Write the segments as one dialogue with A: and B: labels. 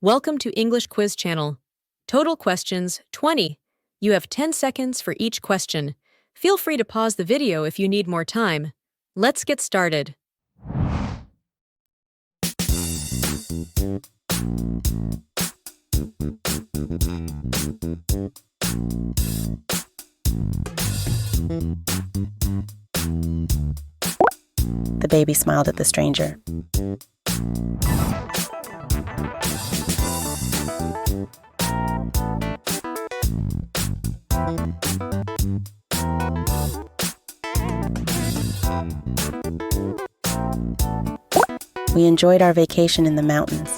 A: Welcome to English Quiz Channel. Total questions 20. You have 10 seconds for each question. Feel free to pause the video if you need more time. Let's get started.
B: The baby smiled at the stranger. We enjoyed our vacation in the mountains.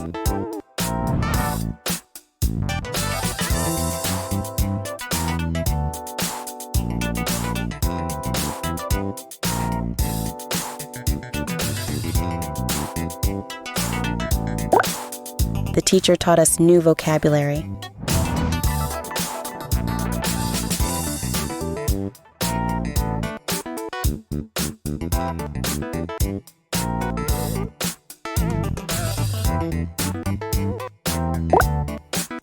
B: The teacher taught us new vocabulary.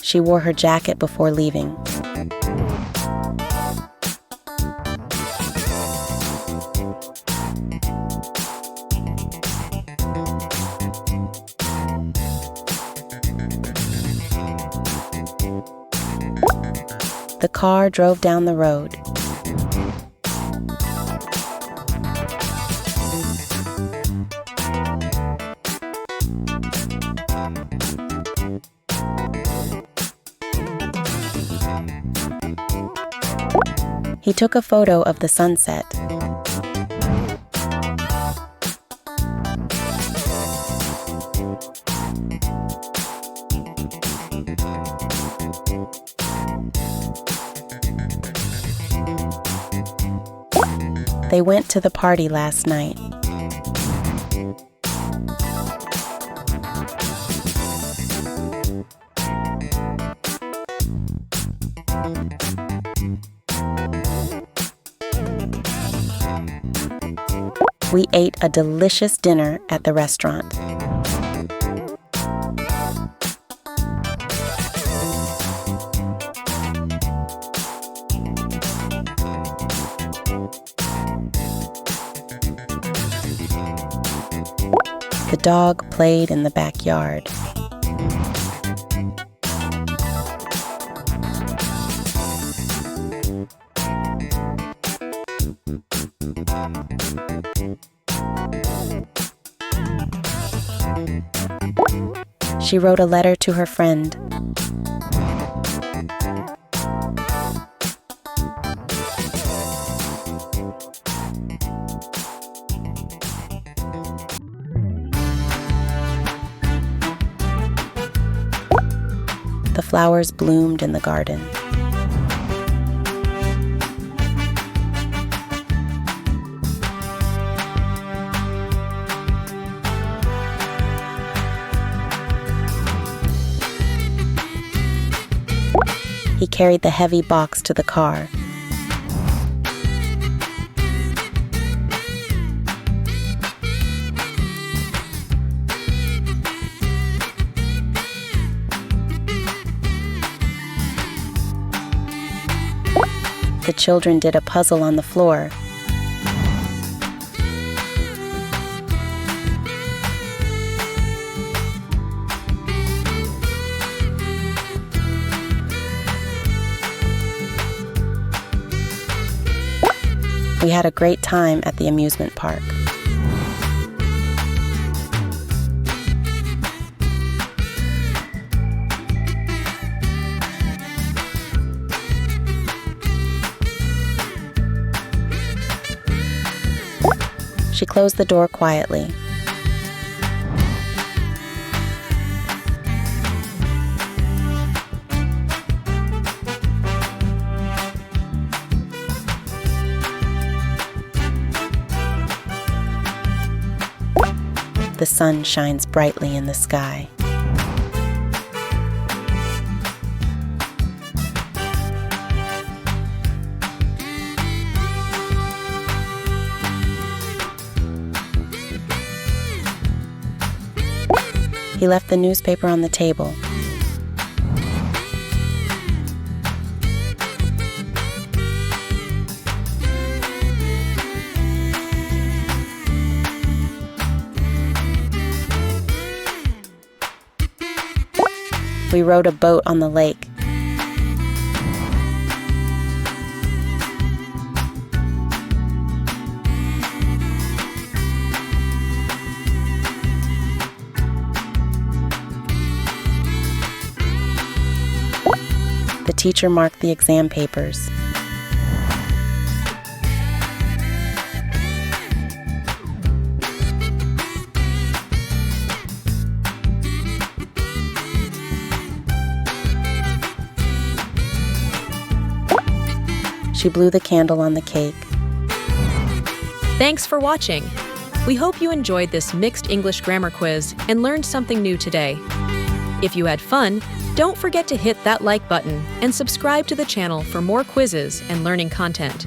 B: She wore her jacket before leaving. The car drove down the road. He took a photo of the sunset. They went to the party last night. We ate a delicious dinner at the restaurant. The dog played in the backyard. She wrote a letter to her friend. The flowers bloomed in the garden. He carried the heavy box to the car. The children did a puzzle on the floor. We had a great time at the amusement park. She closed the door quietly. The sun shines brightly in the sky. He left the newspaper on the table. We rowed a boat on the lake. The teacher marked the exam papers. She blew the candle on the cake.
A: Thanks for watching. We hope you enjoyed this mixed English grammar quiz and learned something new today. If you had fun, don't forget to hit that like button and subscribe to the channel for more quizzes and learning content.